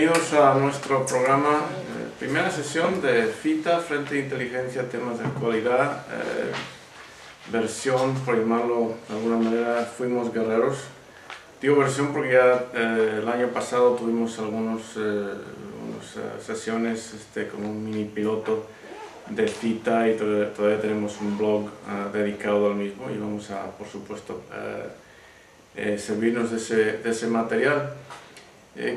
Bienvenidos a nuestro programa, primera sesión de FITA, Frente de Inteligencia, Temas de Actualidad, versión, por llamarlo de alguna manera, Fuimos Guerreros. Digo versión porque ya el año pasado tuvimos algunas sesiones con un mini piloto de FITA y todavía tenemos un blog dedicado al mismo y vamos a, por supuesto, servirnos de ese material.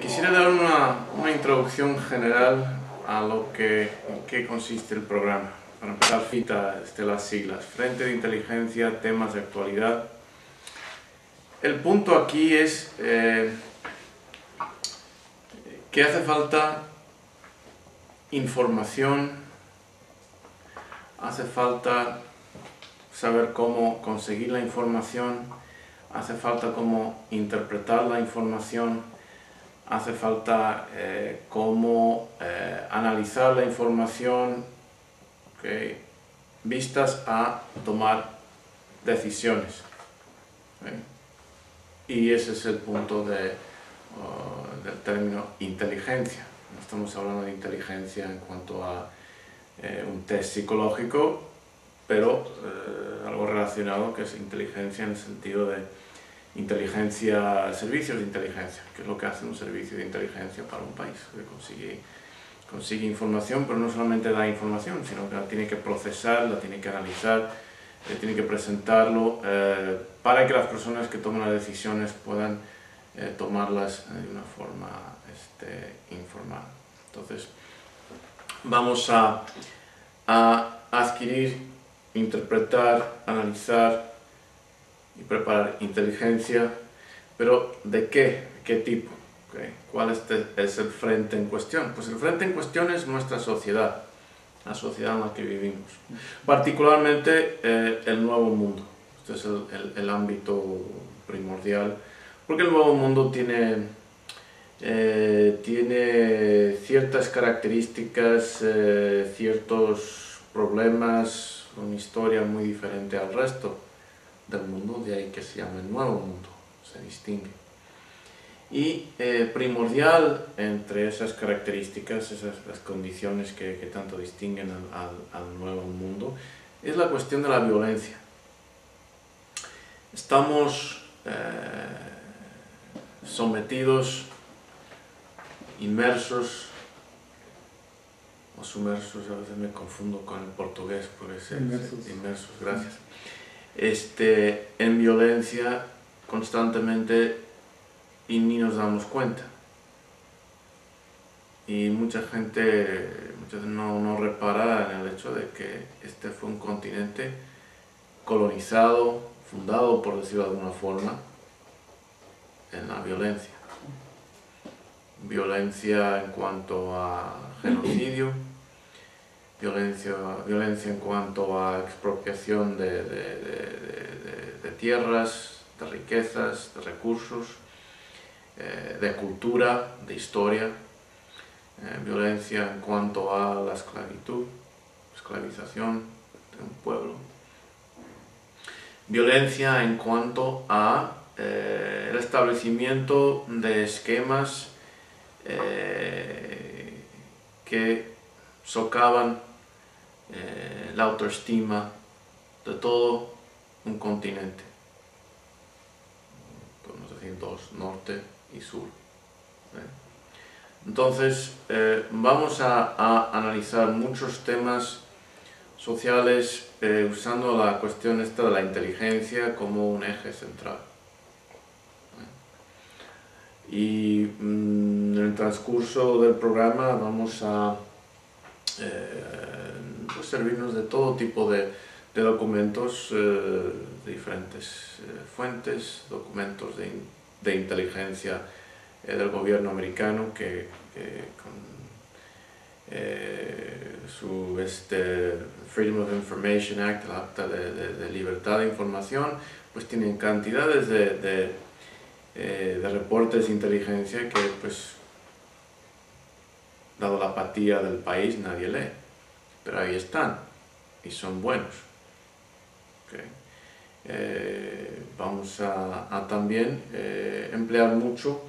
Quisiera dar una introducción general a lo en qué consiste el programa. Para empezar, FITA, las siglas, Frente de Inteligencia, Temas de Actualidad. El punto aquí es que hace falta información, hace falta saber cómo conseguir la información, hace falta cómo interpretar la información, hace falta cómo analizar la información, vistas a tomar decisiones. Y ese es el punto del término inteligencia. No estamos hablando de inteligencia en cuanto a un test psicológico, pero algo relacionado, que es inteligencia en el sentido de inteligencia, servicios de inteligencia, que es lo que hace un servicio de inteligencia para un país, que consigue información, pero no solamente da información, sino que la tiene que procesar, la tiene que analizar, tiene que presentarlo para que las personas que toman las decisiones puedan tomarlas de una forma informada. Entonces, vamos a adquirir, interpretar, analizar y preparar inteligencia, pero ¿de qué? ¿Qué tipo? ¿Cuál es el frente en cuestión? Pues el frente en cuestión es nuestra sociedad, la sociedad en la que vivimos, particularmente el nuevo mundo. Este es el ámbito primordial, porque el nuevo mundo tiene ciertas características, ciertos problemas, una historia muy diferente al resto del mundo, de ahí que se llama el nuevo mundo, se distingue. Y primordial entre esas características, las condiciones que tanto distinguen al nuevo mundo, es la cuestión de la violencia. Estamos sometidos, inmersos, o sumersos, a veces me confundo con el portugués, porque es inmersos, gracias. En violencia constantemente y ni nos damos cuenta. Y mucha gente no repara en el hecho de que este fue un continente colonizado, fundado, por decirlo de alguna forma, en la violencia. Violencia en cuanto a genocidio, violencia en cuanto a expropiación de tierras, de riquezas, de recursos, de cultura, de historia, violencia en cuanto a la esclavitud, esclavización de un pueblo, violencia en cuanto a el establecimiento de esquemas que socavan la autoestima de todo un continente, podemos decir dos, norte y sur. Entonces vamos a analizar muchos temas sociales usando la cuestión esta de la inteligencia como un eje central. Y en el transcurso del programa vamos a servirnos de todo tipo de documentos de diferentes fuentes, documentos de inteligencia del gobierno americano que con su Freedom of Information Act, el acta de libertad de información, pues tienen cantidades de reportes de inteligencia que, pues, dado la apatía del país, nadie lee, pero ahí están y son buenos. Vamos a también emplear mucho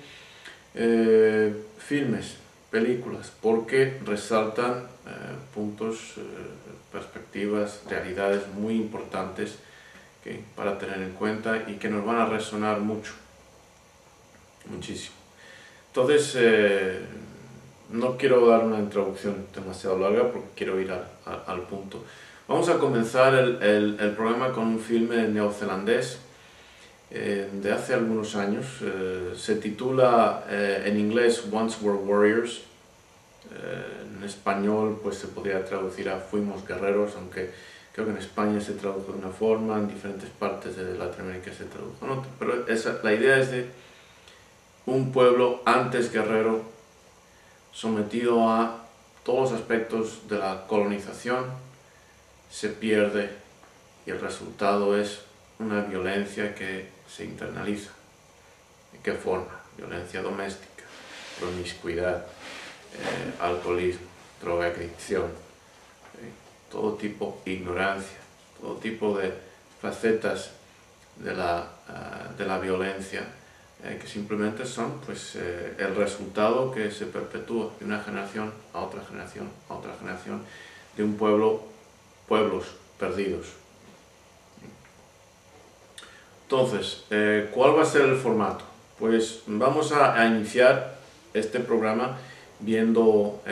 filmes películas, porque resaltan puntos, perspectivas, realidades muy importantes para tener en cuenta y que nos van a resonar mucho, muchísimo. Entonces, no quiero dar una introducción demasiado larga porque quiero ir al punto. Vamos a comenzar el programa con un filme neozelandés de hace algunos años. Se titula en inglés Once Were Warriors. En español pues se podría traducir a Fuimos Guerreros, aunque creo que en España se tradujo de una forma, en diferentes partes de Latinoamérica se tradujo en otra. Pero la idea es de un pueblo antes guerrero, sometido a todos los aspectos de la colonización, se pierde y el resultado es una violencia que se internaliza. ¿De qué forma? Violencia doméstica, promiscuidad, alcoholismo, drogadicción, todo tipo de ignorancia, todo tipo de facetas de la violencia que simplemente son pues, el resultado que se perpetúa de una generación a otra generación, a otra generación, de un pueblos perdidos. Entonces, ¿cuál va a ser el formato? Pues vamos a iniciar este programa viendo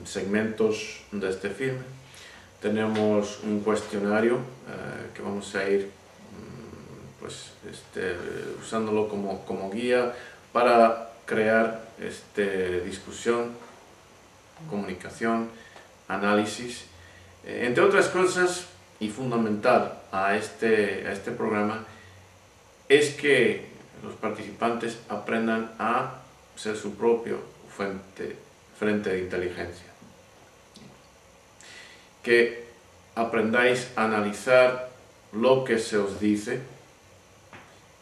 segmentos de este filme. Tenemos un cuestionario que vamos a ir pues, usándolo como guía para crear discusión, comunicación, análisis. Entre otras cosas, y fundamental a este programa, es que los participantes aprendan a ser su propio frente de inteligencia. Que aprendáis a analizar lo que se os dice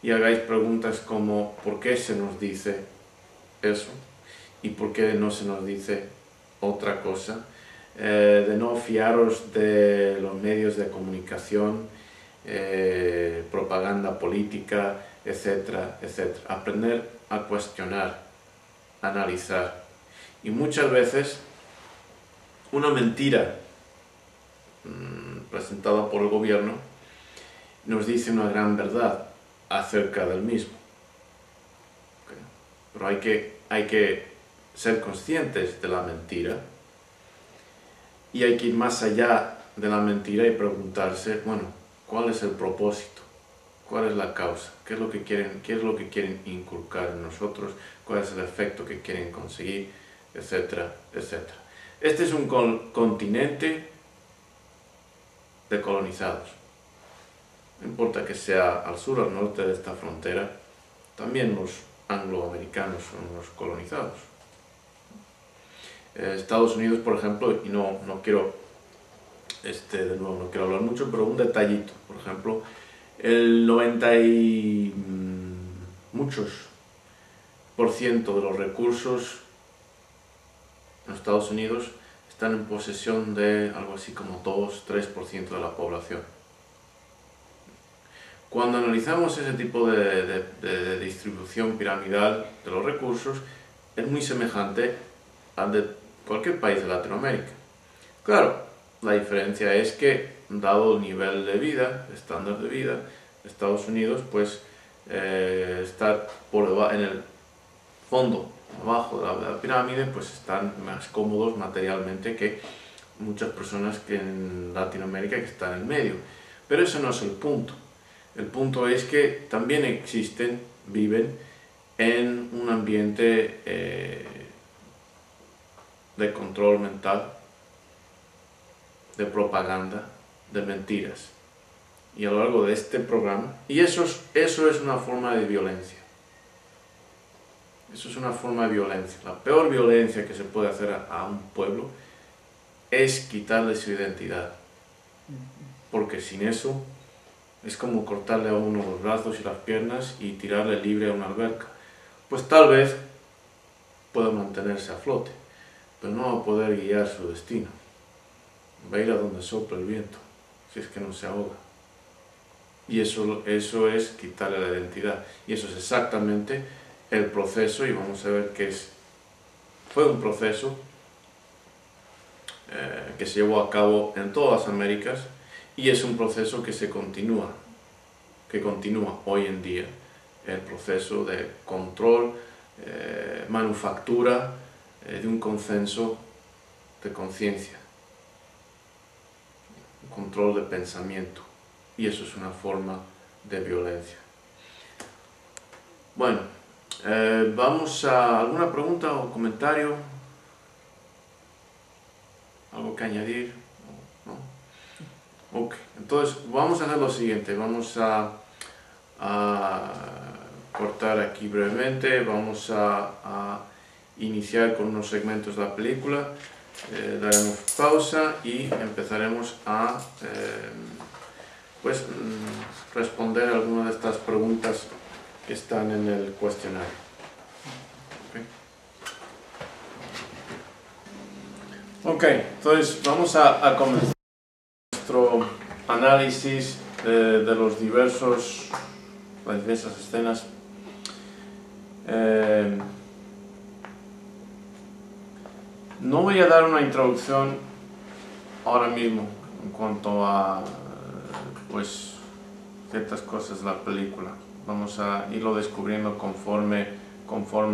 y hagáis preguntas como ¿por qué se nos dice eso? ¿Y por qué no se nos dice otra cosa? De no fiaros de los medios de comunicación, propaganda política, etcétera, etcétera. Aprender a cuestionar, analizar. Y muchas veces una mentira presentada por el gobierno nos dice una gran verdad acerca del mismo. ¿Okay? Pero hay que ser conscientes de la mentira y hay que ir más allá de la mentira y preguntarse, bueno, ¿cuál es el propósito? ¿Cuál es la causa? ¿Qué es lo que quieren inculcar en nosotros? ¿Cuál es el efecto que quieren conseguir? Etcétera, etcétera. Este es un continente de colonizados. No importa que sea al sur o al norte de esta frontera, también los angloamericanos son los colonizados. Estados Unidos, por ejemplo, y no quiero, de nuevo, no quiero hablar mucho, pero un detallito, por ejemplo, el 90 y muchos por ciento de los recursos en Estados Unidos están en posesión de algo así como 2-3% de la población. Cuando analizamos ese tipo de distribución piramidal de los recursos, es muy semejante al de cualquier país de Latinoamérica. Claro, la diferencia es que, dado el nivel de vida, estándar de vida, Estados Unidos, pues está en el fondo, abajo de la pirámide, pues están más cómodos materialmente que muchas personas que en Latinoamérica que están en medio. Pero eso no es el punto. El punto es que también viven en un ambiente de control mental, de propaganda, de mentiras. Y a lo largo de este programa, y eso es una forma de violencia. Eso es una forma de violencia. La peor violencia que se puede hacer a un pueblo es quitarle su identidad. Porque sin eso es como cortarle a uno los brazos y las piernas y tirarle libre a una alberca. Pues tal vez pueda mantenerse a flote, pero no va a poder guiar su destino. Va a ir a donde sopla el viento, si es que no se ahoga. Y eso es quitarle la identidad. Y eso es exactamente el proceso, y vamos a ver qué es fue un proceso que se llevó a cabo en todas las Américas y es un proceso que continúa hoy en día, el proceso de control, manufactura de un consenso de conciencia, control de pensamiento, y eso es una forma de violencia. Bueno, vamos a alguna pregunta o comentario, algo que añadir, ¿no? Ok, entonces vamos a hacer lo siguiente, vamos a cortar aquí brevemente, vamos a iniciar con unos segmentos de la película, daremos pausa y empezaremos a responder algunas de estas preguntas que están en el cuestionario. Ok, entonces vamos a comenzar nuestro análisis de las diversas escenas. No voy a dar una introducción ahora mismo en cuanto a ciertas cosas de la película. Vamos a irlo descubriendo conforme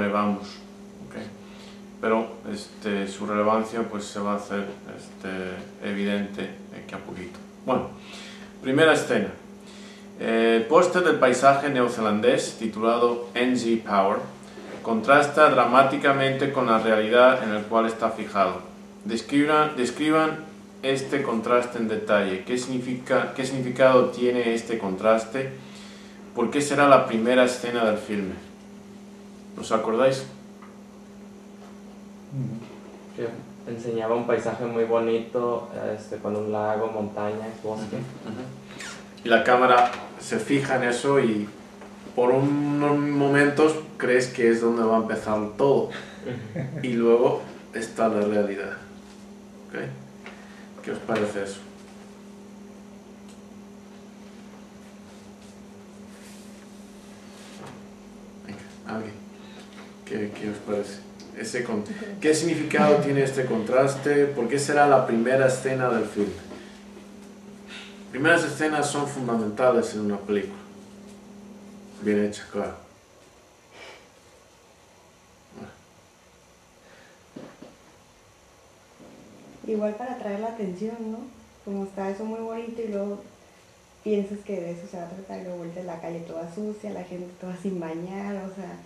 vamos, ¿okay? Pero su relevancia se va a hacer evidente aquí a poquito. Bueno, primera escena. El póster del paisaje neozelandés titulado NZ Power contrasta dramáticamente con la realidad en la cual está fijado. Describan este contraste en detalle. ¿Qué significado tiene este contraste? ¿Por qué será la primera escena del filme? ¿Os acordáis? Que enseñaba un paisaje muy bonito, con un lago, montañas, bosque. Y la cámara se fija en eso y por unos momentos crees que es donde va a empezar todo. Y luego está la realidad. ¿Okay? ¿Qué os parece eso? Venga, ¿alguien? ¿Qué os parece? ¿Qué significado tiene este contraste? ¿Por qué será la primera escena del filme? Primeras escenas son fundamentales en una película. Bien hecha, claro. Igual para atraer la atención, ¿no? Como está eso muy bonito y luego piensas que de eso se va a tratar y luego vuelves la calle toda sucia, la gente toda sin bañar, o sea...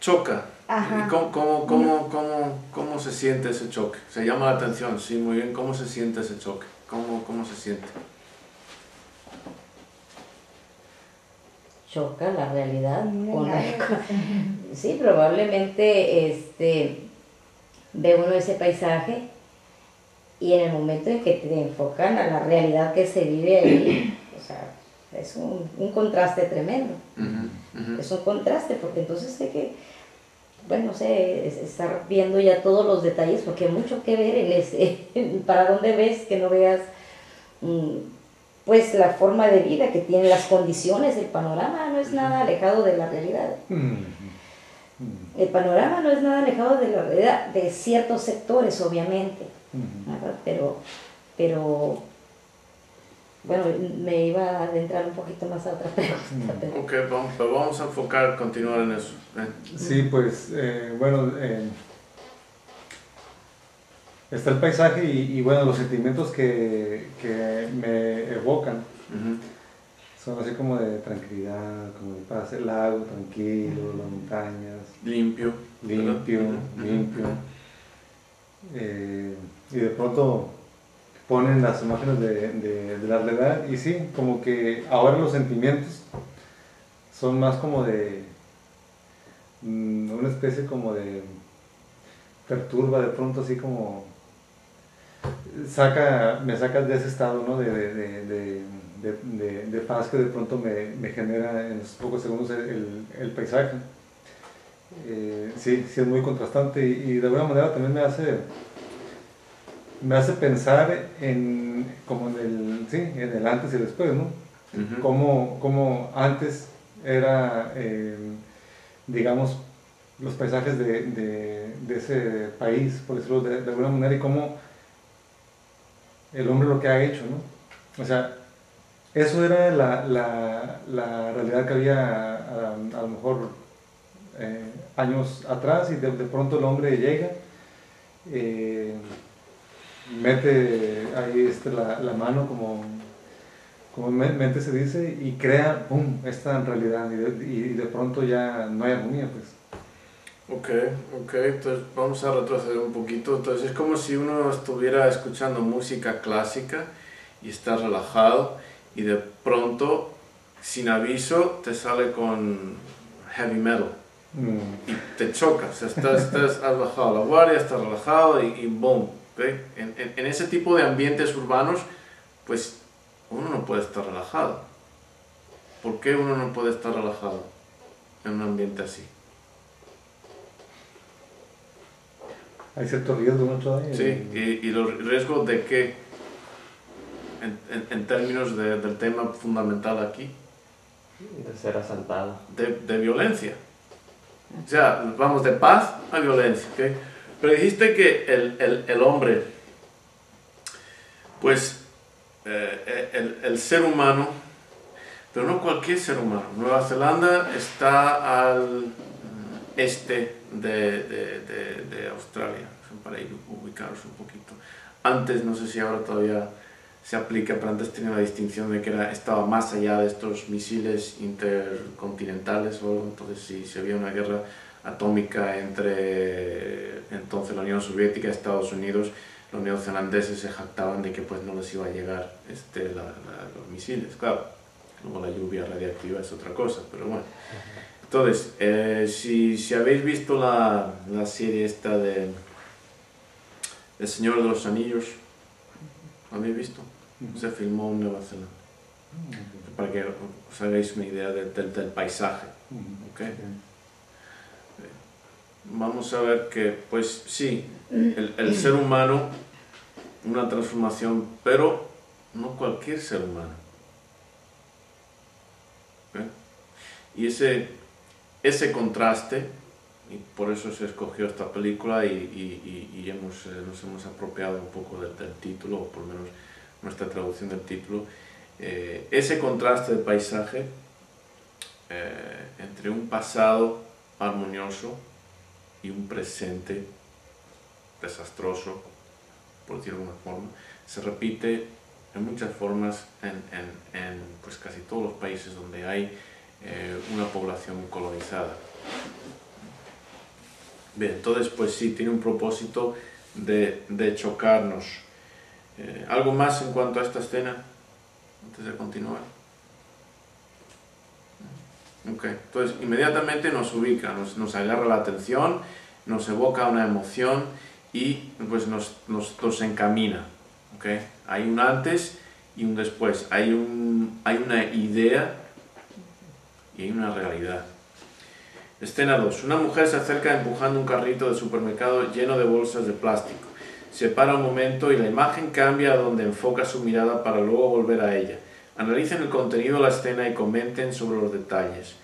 Choca. Ajá. ¿Y cómo se siente ese choque? Se llama la atención, sí, muy bien. ¿Cómo se siente ese choque? ¿Cómo se siente? Choca la realidad con la... Sí, probablemente ve uno ese paisaje y en el momento en que te enfocan a la realidad que se vive ahí, o sea, es un contraste tremendo. Es un contraste porque entonces hay que, bueno, no sé, estar viendo ya todos los detalles porque hay mucho que ver en ese, para dónde ves, que no veas pues la forma de vida que tienen, las condiciones, el panorama no es nada alejado de la realidad. El panorama no es nada alejado de la realidad, de ciertos sectores obviamente, ¿verdad? Pero bueno, me iba a adentrar un poquito más a otra pregunta. Pero... Ok, vamos a continuar en eso. Sí, pues, bueno, está el paisaje y bueno, los sentimientos que me evocan son así como de tranquilidad, como de paz, el lago tranquilo, las montañas. Limpio. Y de pronto ponen las imágenes de la realidad y sí, como que ahora los sentimientos son más como de una especie como de perturba de pronto, así como me saca de ese estado, ¿no? de paz que de pronto me genera en esos pocos segundos el paisaje. Sí es muy contrastante y de alguna manera también me hace pensar en el antes y el después, ¿no? Como antes era, digamos, los paisajes de ese país, por decirlo de alguna manera, y cómo el hombre lo que ha hecho, ¿no? O sea, eso era la realidad que había a lo mejor años atrás, y de pronto el hombre llega, mete ahí la mano, como mente se dice, y crea, ¡pum!, esta realidad, y de pronto ya no hay armonía, pues. Ok, entonces vamos a retroceder un poquito. Entonces es como si uno estuviera escuchando música clásica y está relajado, y de pronto, sin aviso, te sale con heavy metal y te choca. O sea, has bajado la guardia, estás relajado y boom. ¿Okay? En ese tipo de ambientes urbanos, pues uno no puede estar relajado. ¿Por qué uno no puede estar relajado en un ambiente así? Hay cierto riesgo, ¿no? Todavía. Sí, y los riesgos de qué, en términos del tema fundamental aquí, De ser asaltado. de violencia. O sea, vamos de paz a violencia, ¿ok? Pero dijiste que el hombre, pues el ser humano, pero no cualquier ser humano. Nueva Zelanda está al este de Australia, para ir ubicaros un poquito. Antes, no sé si ahora todavía se aplica, pero antes tenía la distinción de que estaba más allá de estos misiles intercontinentales o algo. Entonces, si había una guerra atómica entre entonces la Unión Soviética y Estados Unidos, los neozelandeses se jactaban de que pues no les iba a llegar los misiles. Claro, luego la lluvia radiactiva es otra cosa, pero bueno. Entonces, si habéis visto la serie esta de El Señor de los Anillos, ¿lo habéis visto? Se filmó en Nueva Zelanda. Para que os hagáis una idea del paisaje. ¿Okay? Vamos a ver que, pues sí, el ser humano, una transformación, pero no cualquier ser humano. ¿Okay? Y ese contraste, y por eso se escogió esta película, y nos hemos apropiado un poco del título, o por lo menos nuestra traducción del título, ese contraste de paisaje entre un pasado armonioso y un presente desastroso, por decirlo de alguna forma, se repite en muchas formas en pues casi todos los países donde hay una población colonizada. Bien, entonces pues sí, tiene un propósito de chocarnos. ¿Algo más en cuanto a esta escena antes de continuar? Ok, entonces inmediatamente nos ubica, nos agarra la atención, nos evoca una emoción y pues nos encamina. Okay. Hay un antes y un después, hay una idea y hay una realidad. Escena 2. Una mujer se acerca empujando un carrito de supermercado lleno de bolsas de plástico. Se para un momento y la imagen cambia a donde enfoca su mirada para luego volver a ella. Analicen el contenido de la escena y comenten sobre los detalles.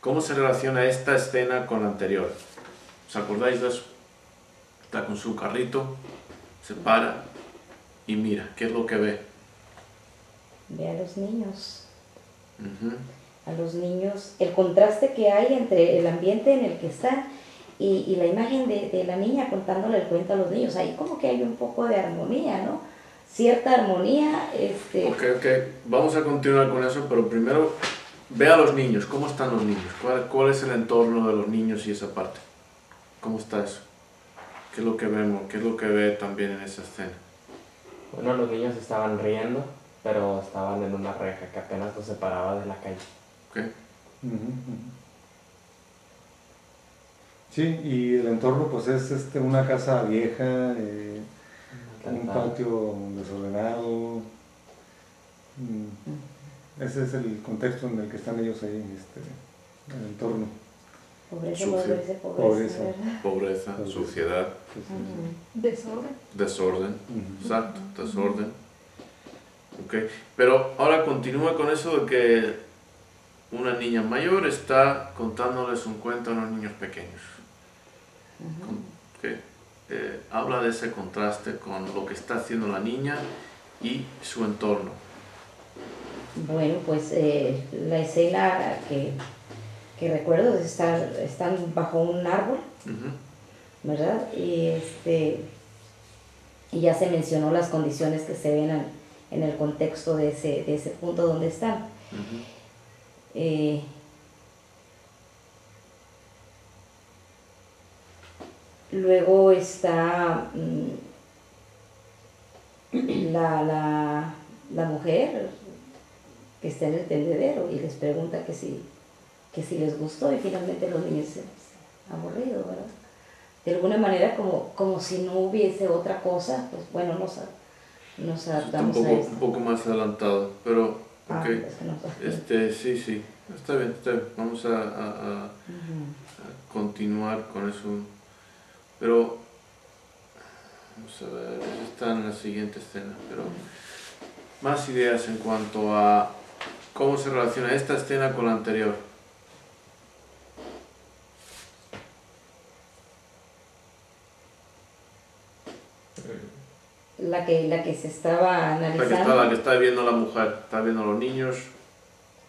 ¿Cómo se relaciona esta escena con la anterior? ¿Os acordáis de eso? Está con su carrito, se para y mira, ¿qué es lo que ve? Ve a los niños. A los niños, el contraste que hay entre el ambiente en el que están y la imagen de la niña contándole el cuento a los niños. Ahí como que hay un poco de armonía, ¿no? Cierta armonía. Ok. Vamos a continuar con eso, pero primero ve a los niños. ¿Cómo están los niños? ¿Cuál es el entorno de los niños y esa parte? ¿Cómo está eso? ¿Qué es lo que vemos? ¿Qué es lo que ve también en esa escena? Bueno, los niños estaban riendo, pero estaban en una reja que apenas los separaba de la calle. Okay. Sí, y el entorno pues es una casa vieja, un patio desordenado. Ese es el contexto en el que están ellos ahí, el entorno. Pobreza, suciedad. Desorden. Exacto, desorden. Okay. Pero ahora continúa con eso de que una niña mayor está contándoles un cuento a unos niños pequeños. que habla de ese contraste con lo que está haciendo la niña y su entorno. Bueno, pues la escena que recuerdo es están bajo un árbol, ¿verdad? Y ya se mencionó las condiciones que se ven en el contexto de ese punto donde están. Luego está la mujer que está en el tendedero y les pregunta que si les gustó, y finalmente los niños se aburrido, ¿verdad? De alguna manera como si no hubiese otra cosa, pues bueno, nos adaptamos a esto. Un poco más adelantado, pero okay. Es que no Sí, está bien. Vamos a continuar con eso. Pero vamos a ver, eso está en la siguiente escena, pero más ideas en cuanto a cómo se relaciona esta escena con la anterior. La que se estaba analizando. La que está viendo la mujer, está viendo a los niños,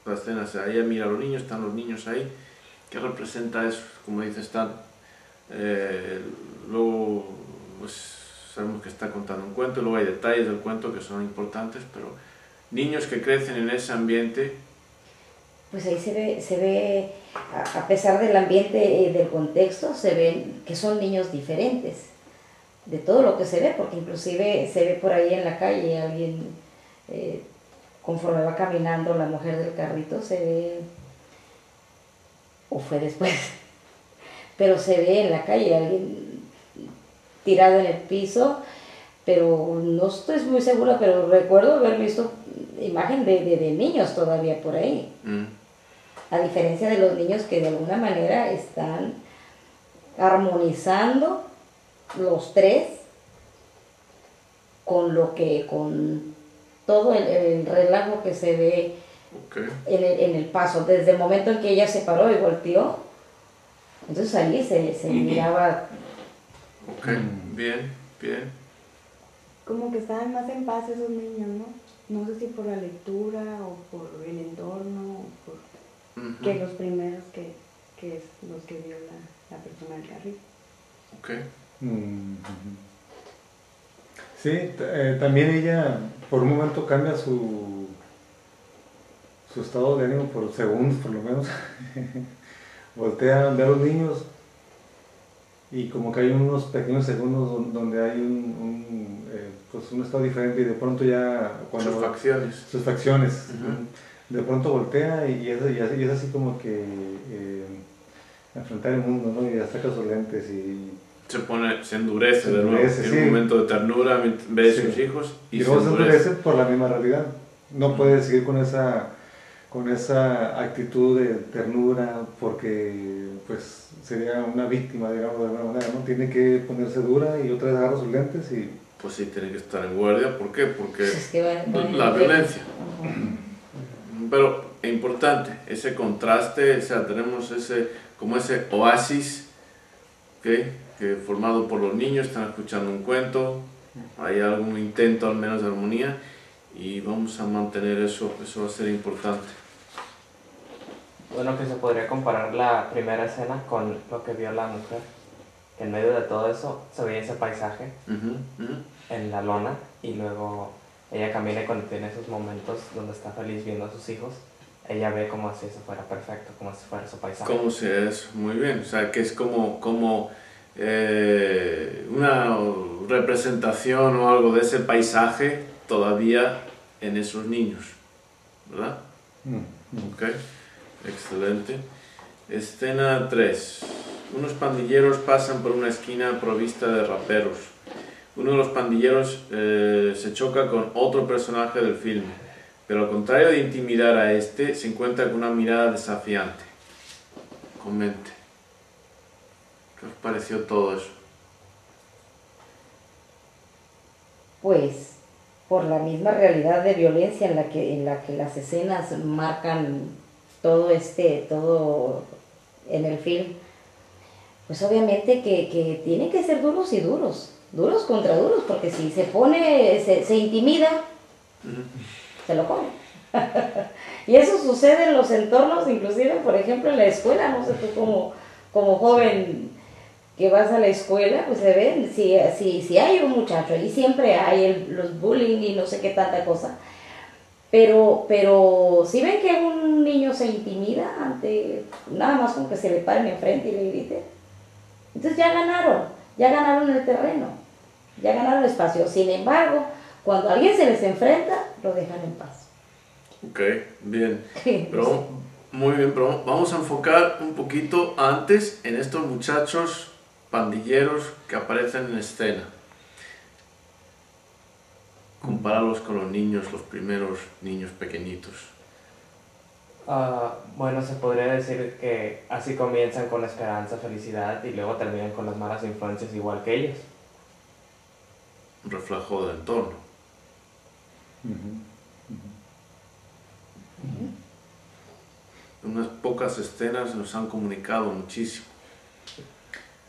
la escena, o sea, ella mira a los niños, están los niños ahí. ¿Qué representa eso? Como dice, están. Luego pues, sabemos que está contando un cuento, luego hay detalles del cuento que son importantes, pero niños que crecen en ese ambiente. Pues ahí se ve a pesar del ambiente, del contexto, se ven que son niños diferentes de todo lo que se ve, porque inclusive se ve por ahí en la calle alguien, conforme va caminando la mujer del carrito, se ve, o fue después, pero se ve en la calle alguien tirado en el piso, pero no estoy muy segura, pero recuerdo haber visto imagen de niños todavía por ahí. A diferencia de los niños que de alguna manera están armonizando los tres con todo el relajo que se ve en el paso, desde el momento en que ella se paró y volteó. Entonces allí se miraba. Bien. Como que estaban más en paz esos niños, ¿no? No sé si por la lectura o por el entorno o por que los primeros que es los que vio la persona del carril. Sí, también ella por un momento cambia su estado de ánimo por segundos por lo menos. Voltea a ver a los niños y como que hay unos pequeños segundos donde hay un estado diferente, y de pronto ya cuando sus facciones de pronto voltea y es así como que enfrentar el mundo, ¿no? Y ya saca sus lentes y se endurece de nuevo, en un momento de ternura, ve a sus hijos y luego se endurece por la misma realidad. No puede seguir con esa actitud de ternura porque pues sería una víctima, digamos, de alguna manera, ¿no? Tiene que ponerse dura y otra vez agarra sus lentes y... Pues sí, tiene que estar en guardia. ¿Por qué? Porque la violencia. Pero es importante, ese contraste, o sea, tenemos ese oasis, ¿okay? Que formado por los niños, están escuchando un cuento, hay algún intento al menos de armonía, y vamos a mantener eso va a ser importante. Bueno, que se podría comparar la primera escena con lo que vio la mujer, que en medio de todo eso se veía ese paisaje en la lona, y luego ella camina y cuando tiene esos momentos donde está feliz viendo a sus hijos, ella ve como si eso fuera perfecto, como si fuera su paisaje. Como si es, muy bien, o sea, que es como una representación o algo de ese paisaje todavía en esos niños, ¿verdad? Ok, excelente. Escena 3. Unos pandilleros pasan por una esquina provista de raperos. Uno de los pandilleros se choca con otro personaje del filme, pero al contrario de intimidar a este, se encuentra con una mirada desafiante. Comente. ¿Qué os pareció todo eso? Pues por la misma realidad de violencia en la que las escenas marcan todo en el film, pues obviamente que tienen que ser duros y duros, duros contra duros, porque si se pone, se intimida, se lo come. Y eso sucede en los entornos, inclusive, por ejemplo, en la escuela, no sé tú como joven que vas a la escuela, pues se ven, si hay un muchacho, y siempre hay los bullying y no sé qué tanta cosa, pero si ven que un niño se intimida ante, nada más con que se le paren enfrente y le griten, entonces ya ganaron el terreno, ya ganaron el espacio. Sin embargo, cuando alguien se les enfrenta, lo dejan en paz. Ok, bien. Pero, muy bien, pero vamos a enfocar un poquito antes en estos muchachos pandilleros que aparecen en escena. Compáralo con los niños, los primeros niños pequeñitos. Bueno, se podría decir que así comienzan con esperanza, felicidad y luego terminan con las malas influencias igual que ellos. Un reflejo del entorno. Unas pocas escenas nos han comunicado muchísimo.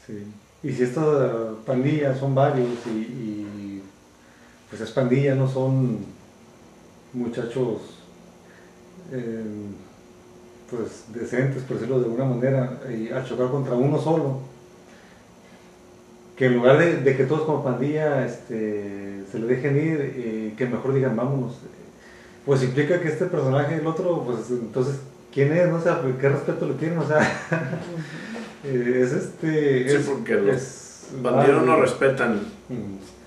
Sí. Y si estas pandillas son varios y pues esas pandillas no son muchachos pues decentes, por decirlo de alguna manera, y a chocar contra uno solo, que en lugar de que todos como pandilla se le dejen ir, que mejor digan vámonos, pues implica que este personaje, el otro, pues entonces, ¿quién es? No sé, ¿qué respeto le tienen? O sea, Sí, porque los pandilleros no respetan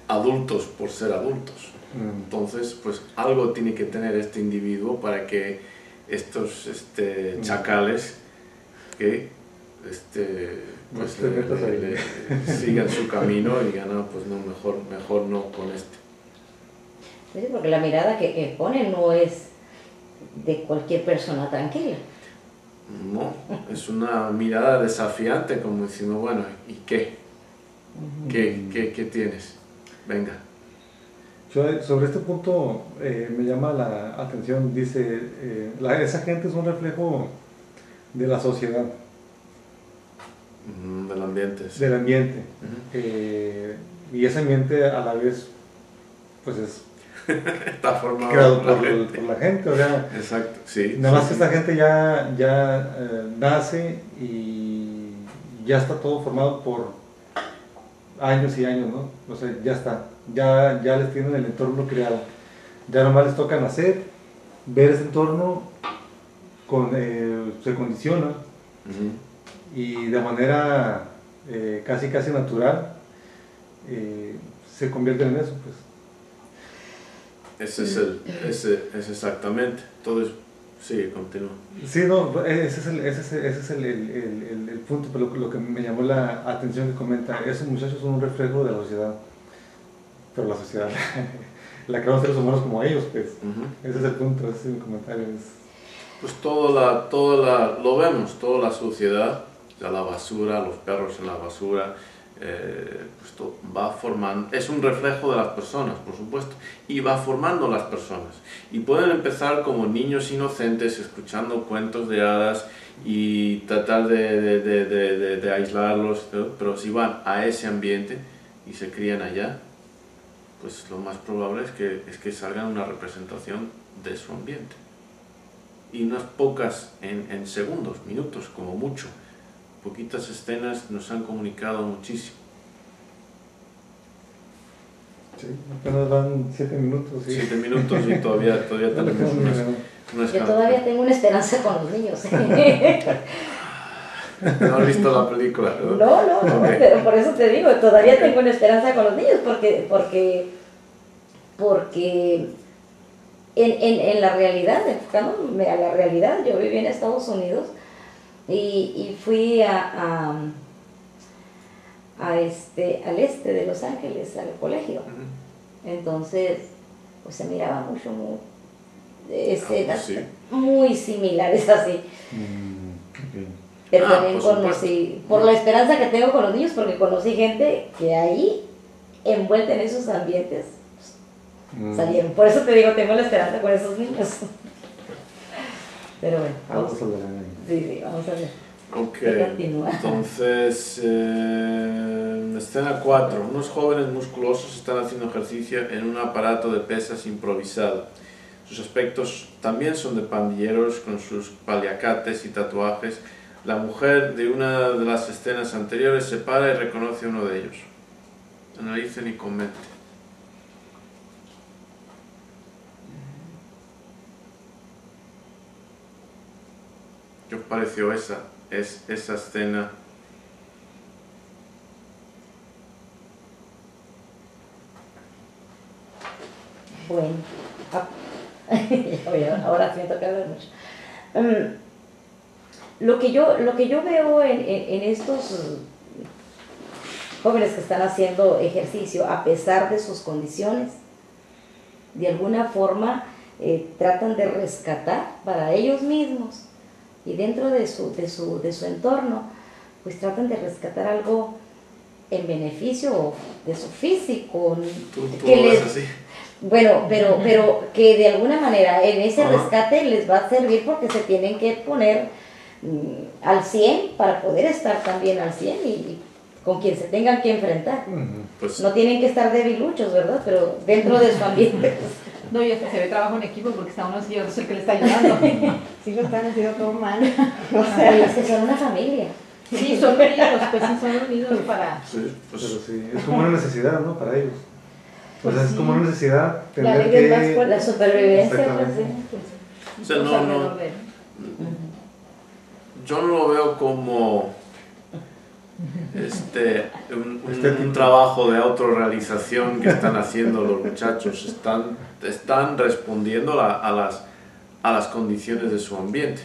adultos por ser adultos. Entonces, pues algo tiene que tener este individuo para que estos chacales que pues sigan su camino y digan, no, pues no, mejor no con este. Sí, porque la mirada que pone no es de cualquier persona tranquila. No, es una mirada desafiante, como diciendo, bueno, ¿y qué? ¿Qué tienes? Venga. Sobre este punto me llama la atención, dice, esa gente es un reflejo de la sociedad. Del ambiente. Sí. Del ambiente. Y ese ambiente a la vez, pues es está formado creado por la gente, o sea, exacto, sí. Nada más que esta gente ya nace y ya está todo formado por años y años, ¿no? O sea, ya está, ya les tienen el entorno creado. Ya nomás les toca nacer, ver ese entorno, se condiciona y de manera casi natural se convierten en eso, pues. Ese es exactamente. Entonces, sí, continúa. Sí, no, ese es el punto, pero lo que me llamó la atención que comenta, esos muchachos son un reflejo de la sociedad, pero la sociedad la crearon seres humanos como ellos, pues. Ese es el punto, ese es mi comentario. Pues lo vemos, toda la sociedad, ya la basura, los perros en la basura, pues va formando, es un reflejo de las personas, por supuesto, y va formando las personas. Y pueden empezar como niños inocentes, escuchando cuentos de hadas y tratar de aislarlos, pero si van a ese ambiente y se crían allá, pues lo más probable es que salgan una representación de su ambiente. Y unas pocas en segundos, minutos, como mucho. Poquitas escenas nos han comunicado muchísimo. Sí, apenas van 7 minutos. ¿Sí? 7 minutos y todavía tenemos unas Yo todavía tengo una esperanza con los niños. ¿No has visto la película? No, okay. Pero por eso te digo, todavía tengo una esperanza con los niños, porque en la realidad, enfocándome a la realidad, yo viví en Estados Unidos y fui al este de Los Ángeles, al colegio. Entonces, pues se miraba mucho escenas muy similares así. Pero también conocí, por la esperanza que tengo con los niños, porque conocí gente que ahí, envuelta en esos ambientes, salieron. Por eso te digo, tengo la esperanza con esos niños. Pero bueno, vamos a ver. Sí, vamos a ver. Ok, Continúa. entonces, escena 4. Unos jóvenes musculosos están haciendo ejercicio en un aparato de pesas improvisado. Sus aspectos también son de pandilleros con sus paliacates y tatuajes. La mujer de una de las escenas anteriores se para y reconoce a uno de ellos. Analicen y comenten. ¿Qué os pareció esa escena? Bueno, ahora sí me toca hablar mucho. Lo que yo veo en estos jóvenes que están haciendo ejercicio, a pesar de sus condiciones, de alguna forma tratan de rescatar para ellos mismos y dentro de su entorno, pues tratan de rescatar algo en beneficio de su físico. ¿Tú que lo ves les, así? bueno, pero que de alguna manera en ese rescate les va a servir porque se tienen que poner al 100 para poder estar también al 100 y con quien se tengan que enfrentar. Pues, No tienen que estar debiluchos, ¿verdad? Pero dentro de su ambiente. No, y hasta se ve trabajo en equipo porque está uno así, otro es el que le está ayudando. Sí lo están haciendo todo mal. O sea, es que son una familia. Sí, son unidos, pues sí, son unidos para... sí, pues, Pero sí, es como una necesidad, ¿no? Para ellos. O sea, Pues es sí. como una necesidad La tener ley del más que... fuerte. La supervivencia, Exactamente. pues, sí. o sea, pues, no, alrededor de él. yo no lo veo como un tipo. trabajo de autorrealización que están haciendo los muchachos. Están respondiendo a las condiciones de su ambiente.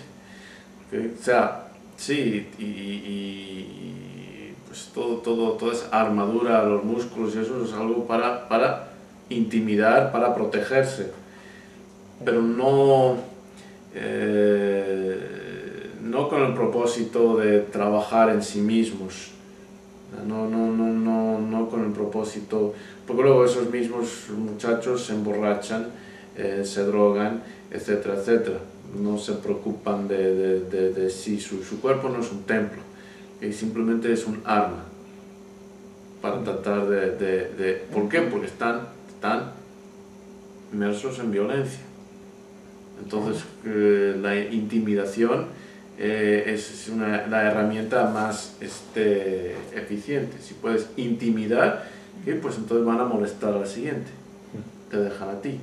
¿Okay? O sea, sí, y pues toda esa armadura, los músculos y eso es algo para intimidar, para protegerse, pero no con el propósito de trabajar en sí mismos, no con el propósito, porque luego esos mismos muchachos se emborrachan, se drogan, etcétera, etcétera. No se preocupan de sí, su cuerpo no es un templo, simplemente es un arma para tratar de ¿por qué? Porque están inmersos en violencia. Entonces la intimidación es la herramienta más eficiente. Si puedes intimidar, pues entonces van a molestar al siguiente, te dejan a ti.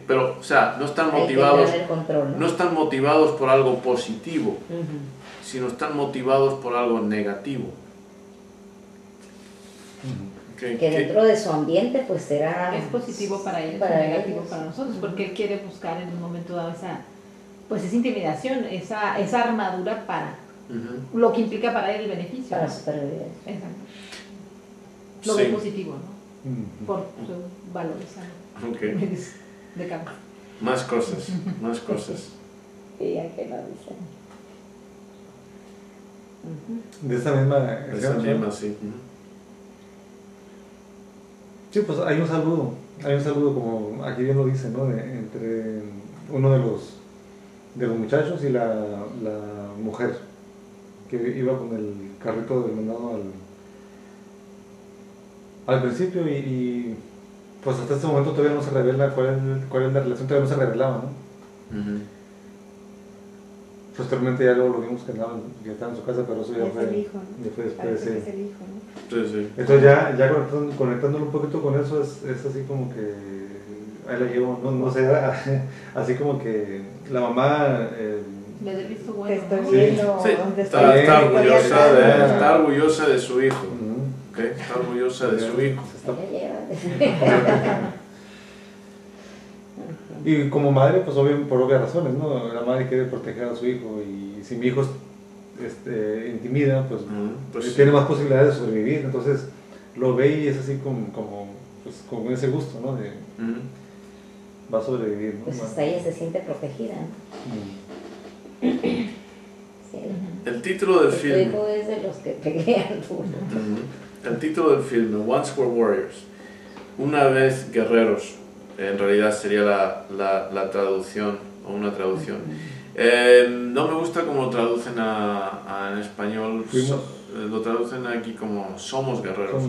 Pero, o sea, no están motivados, el control, ¿no? no están motivados por algo positivo, sino están motivados por algo negativo. Que dentro de su ambiente pues será... Es positivo para ellos, para es negativo ellos. para nosotros, porque él quiere buscar en un momento dado esa intimidación, esa armadura para lo que implica para él el beneficio. Para ¿no? supervivencia. Exacto. Lo Sí. ve positivo, ¿no? Por sus valores Okay. de campo. Más cosas. Y ya que no dicen. De esta misma... Esa misma, sí. Sí, pues hay un saludo como aquí bien lo dice, ¿no? Entre uno de los muchachos y la mujer que iba con el carrito del mandado al principio y pues hasta este momento todavía no se revela cuál es la relación, todavía no se revelaba, ¿no? Posteriormente ya luego lo vimos que estaba en su casa, pero eso ya Es fue, el hijo, ¿no? ya fue después. Parece Sí. que es el hijo, ¿no? Sí. Entonces ya conectándolo un poquito con eso es así como que ahí la llevo, no sé, así como que la mamá Le dé el visto Te bueno. estoy ¿no? viendo Sí, dónde está estoy. está orgullosa de su hijo. Ujú. ¿Okay? Está orgullosa de su hijo. Se está- Ya Y como madre, pues por obvias razones, ¿no? La madre quiere proteger a su hijo y si mi hijo intimida, pues, Pues tiene más posibilidades de sobrevivir. Entonces lo ve y es así pues, con ese gusto, ¿no? De va a sobrevivir, ¿no? Pues hasta ella se siente protegida, ¿no? Mm. Sí. El título del Tu film. hijo es de los que pelean duro. El título del film, Once Were Warriors. Una vez guerreros. En realidad sería la traducción o una traducción. No me gusta cómo lo traducen en español. Lo traducen aquí como somos guerreros.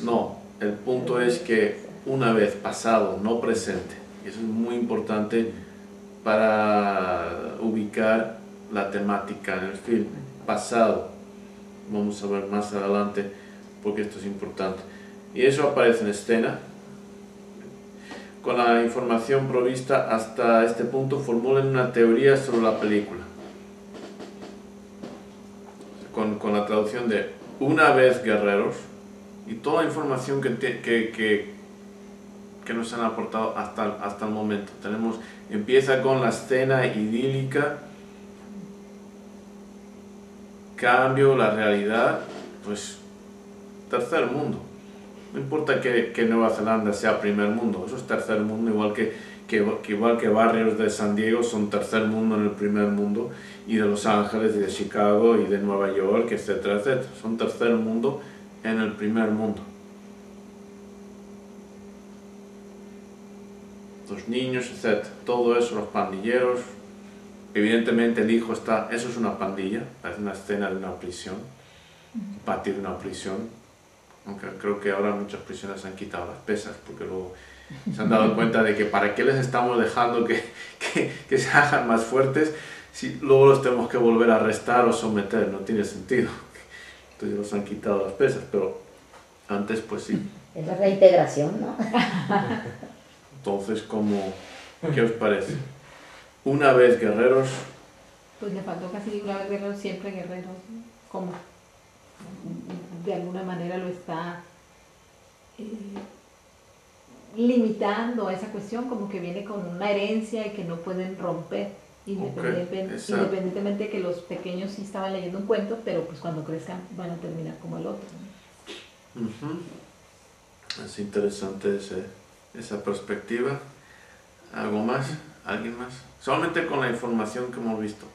No, el punto es que una vez pasado, no presente. Y eso es muy importante para ubicar la temática en el film. Pasado. Vamos a ver más adelante porque esto es importante. Y eso aparece en escena. Con la información provista hasta este punto, formulen una teoría sobre la película. Con la traducción de una vez guerreros y toda la información que nos han aportado hasta el momento. Empieza con la escena idílica, cambio, la realidad, pues tercer mundo. No importa que Nueva Zelanda sea primer mundo, eso es tercer mundo, igual que barrios de San Diego son tercer mundo en el primer mundo, y de Los Ángeles, y de Chicago, y de Nueva York, etcétera, etcétera. Son tercer mundo en el primer mundo. Los niños, etcétera. Todo eso, los pandilleros. Evidentemente el hijo está... Eso es una pandilla, es una escena de una prisión, patio de una prisión. Aunque creo que ahora muchas prisiones han quitado las pesas porque luego se han dado cuenta de que para qué les estamos dejando que se hagan más fuertes si luego los tenemos que volver a arrestar o someter, no tiene sentido. Entonces los han quitado las pesas, pero antes pues sí. Es la reintegración, ¿no? Entonces, ¿qué os parece? Una vez guerreros... Pues le faltó casi una vez guerreros, siempre guerreros. ¿Cómo? De alguna manera lo está limitando a esa cuestión, como que viene con una herencia y que no pueden romper, independientemente de que los pequeños sí estaban leyendo un cuento, pero pues cuando crezcan van a terminar como el otro, ¿no? Es interesante esa perspectiva. ¿Algo más? ¿Alguien más? Solamente con la información que hemos visto.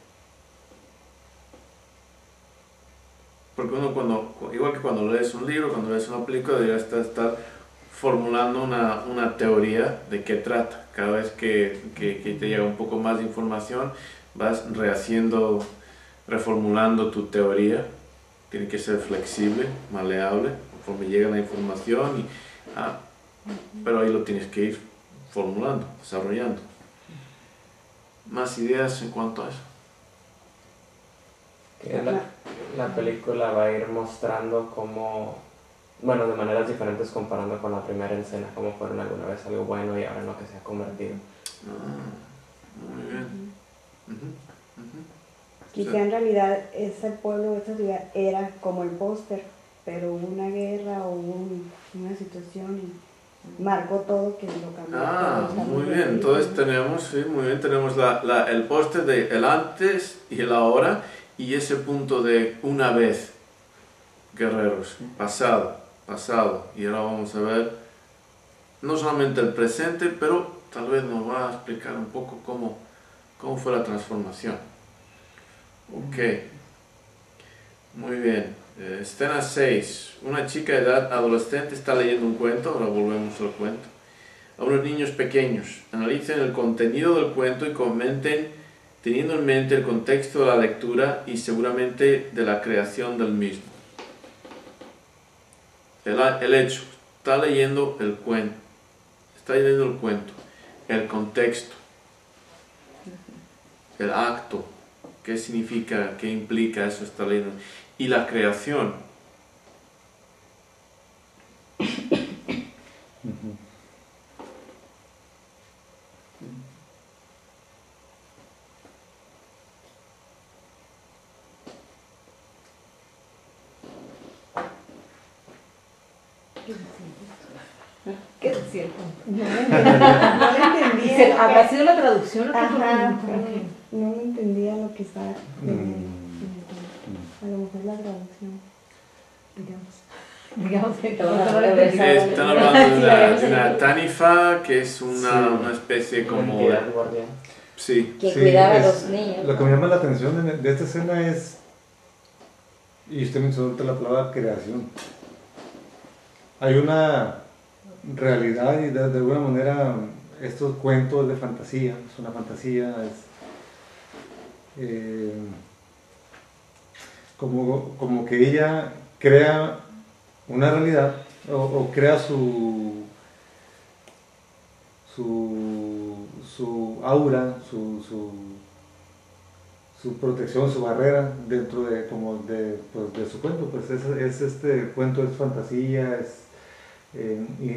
Porque uno igual que cuando lees un libro, cuando lees una película, deberías estar formulando una teoría de qué trata. Cada vez que te llega un poco más de información, vas reformulando tu teoría. Tiene que ser flexible, maleable, conforme llega la información. Pero ahí lo tienes que ir formulando, desarrollando. ¿Más ideas en cuanto a eso? La película va a ir mostrando cómo, bueno, de maneras diferentes comparando con la primera escena, cómo fueron alguna vez algo bueno y ahora en lo que se ha convertido. Muy bien. Quizá en realidad ese pueblo, esa ciudad era como el póster, pero hubo una guerra o una situación y marcó todo que lo cambió. Muy bien, entonces tenemos el póster de el antes y el ahora. Y ese punto de una vez, guerreros, pasado, y ahora vamos a ver no solamente el presente, pero tal vez nos va a explicar un poco cómo fue la transformación. Ok, muy bien. Escena 6. Una chica de edad adolescente está leyendo un cuento, ahora volvemos al cuento, a unos niños pequeños. Analicen el contenido del cuento y comenten teniendo en mente el contexto de la lectura y seguramente de la creación del mismo. El hecho, está leyendo el cuento, el contexto, el acto, qué significa, qué implica eso, está leyendo, y la creación. ¿Qué es cierto? No le entendía. ¿Habrá sido la traducción o qué? No le entendía lo que estaba. A lo mejor la traducción. Digamos que están hablando de una tanifa, que es una especie como... Sí. Que cuidaba a los niños. Lo que me llama la atención de esta escena es, y usted mencionó la palabra creación. Hay una realidad y de alguna manera estos cuentos de fantasía, es una fantasía, como que ella crea una realidad o crea su aura, su protección, su barrera dentro de, pues, de su cuento. Pues este cuento es fantasía, y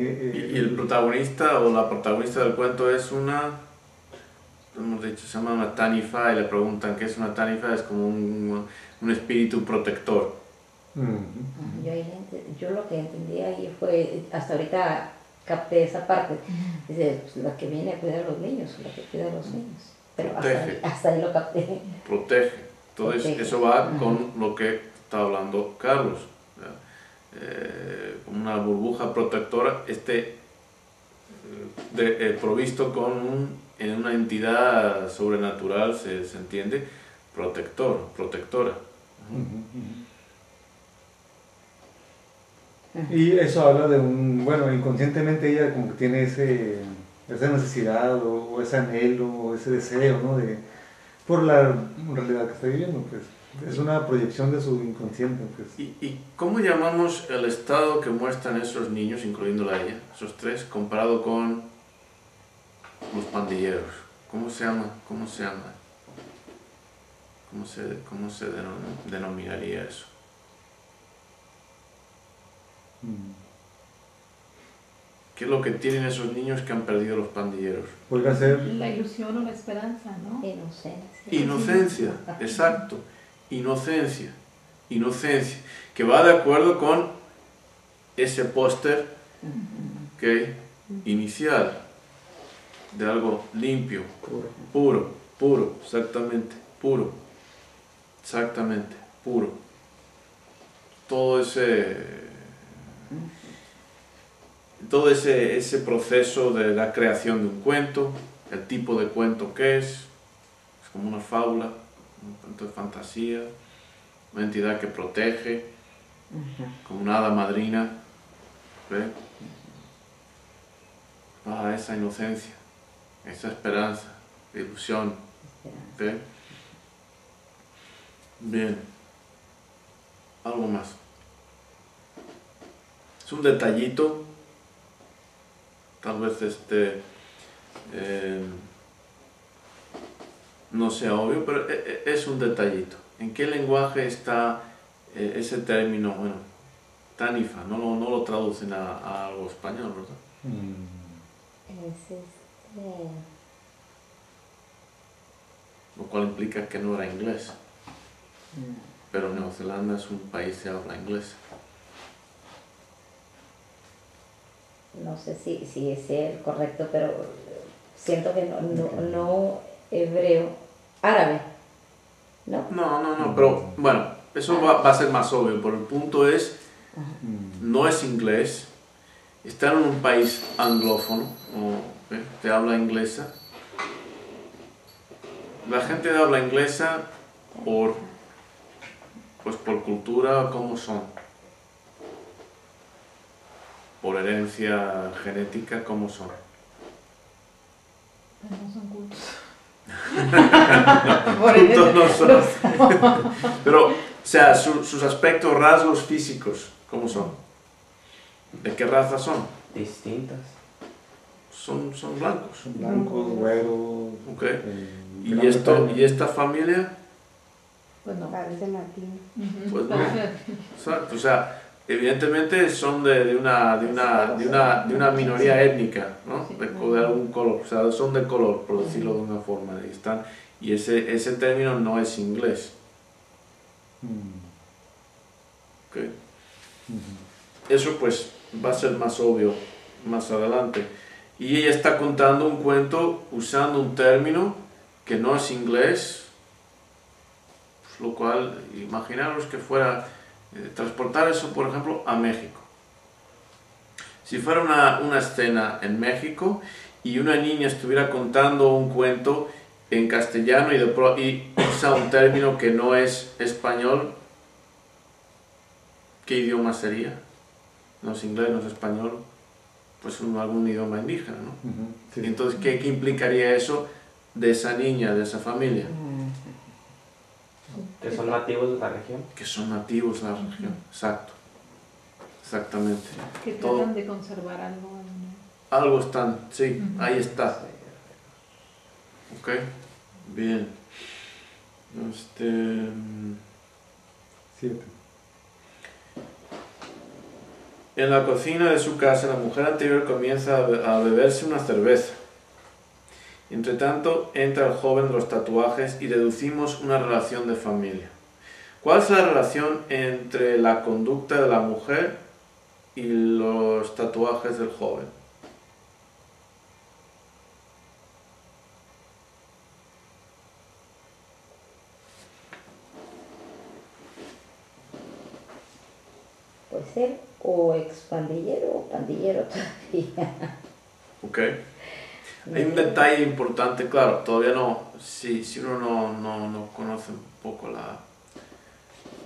el protagonista o la protagonista del cuento es hemos dicho, se llama una Tanifa, y le preguntan qué es una Tanifa. Es como un espíritu protector. Yo lo que entendí ahí fue, hasta ahorita capté esa parte, dice, pues, la que viene a cuidar a los niños, la que cuida a los niños, pero hasta ahí lo capté. Protege. Entonces Protege. eso va con lo que está hablando Carlos, como una burbuja protectora, provisto en una entidad sobrenatural, se entiende, protectora. Y eso habla de bueno, inconscientemente ella como que tiene esa necesidad o ese anhelo o ese deseo, ¿no? Por la realidad que está viviendo, pues. Es una proyección de su inconsciente, pues. ¿Y cómo llamamos el estado que muestran esos niños, incluyéndola a ella, esos tres, comparado con los pandilleros? ¿Cómo se llama? ¿Cómo se denominaría eso? ¿Qué es lo que tienen esos niños que han perdido los pandilleros? Podría ser la ilusión o la esperanza, ¿no? Inocencia, exacto. Inocencia, que va de acuerdo con ese póster inicial, de algo limpio, puro, exactamente, puro. Todo ese proceso de la creación de un cuento, el tipo de cuento que es como una fábula, un cuento de fantasía, una entidad que protege, como una hada madrina, ¿ve? Esa inocencia, esa esperanza, ilusión, ¿ve? Bien, algo más. Es un detallito, tal vez no sea obvio, pero es un detallito. ¿En qué lenguaje está ese término? Bueno, Tanifa, no lo traducen a algo español, ¿verdad? Es Lo cual implica que no era inglés. Pero Nueva Zelanda es un país que habla inglés. No sé si es el correcto, pero siento que no hebreo, árabe, ¿no? No, pero bueno, eso va a ser más obvio, pero el punto es, no es inglés, está en un país anglófono, de habla inglesa. La gente de habla inglesa, por cultura, ¿cómo son? Por herencia genética, ¿cómo son? Pero no son cultos. Cultos no son. Pero, o sea, sus aspectos, rasgos físicos, ¿cómo son? ¿De qué raza son? Distintas. Son blancos. blancos, güeros. Okay. ¿Y esta familia? Pues no. Parece latino. Pues no. Exacto, o sea, evidentemente son de una minoría étnica, ¿no? De algún color, o sea, son de color, por decirlo de una forma. Y ese término no es inglés. Okay. Eso pues va a ser más obvio más adelante. Y ella está contando un cuento usando un término que no es inglés, pues, lo cual, imaginaros que fuera transportar eso, por ejemplo, a México. Si fuera una escena en México y una niña estuviera contando un cuento en castellano y usa un término que no es español, ¿qué idioma sería? No es inglés, no es español, pues algún idioma indígena, ¿no? Sí. Entonces, ¿qué implicaría eso de esa niña, de esa familia? Que son nativos de la región. Que son nativos de la región, exacto. Exactamente. Que tratan de conservar algo. Algo están, sí, ahí está. Ok, bien. 7. En la cocina de su casa, la mujer anterior comienza a beberse una cerveza. Entre tanto, entra el joven de los tatuajes y deducimos una relación de familia. ¿Cuál es la relación entre la conducta de la mujer y los tatuajes del joven? Puede ser o expandillero o pandillero todavía. Ok. Hay un detalle importante, claro, todavía no, si uno no conoce un poco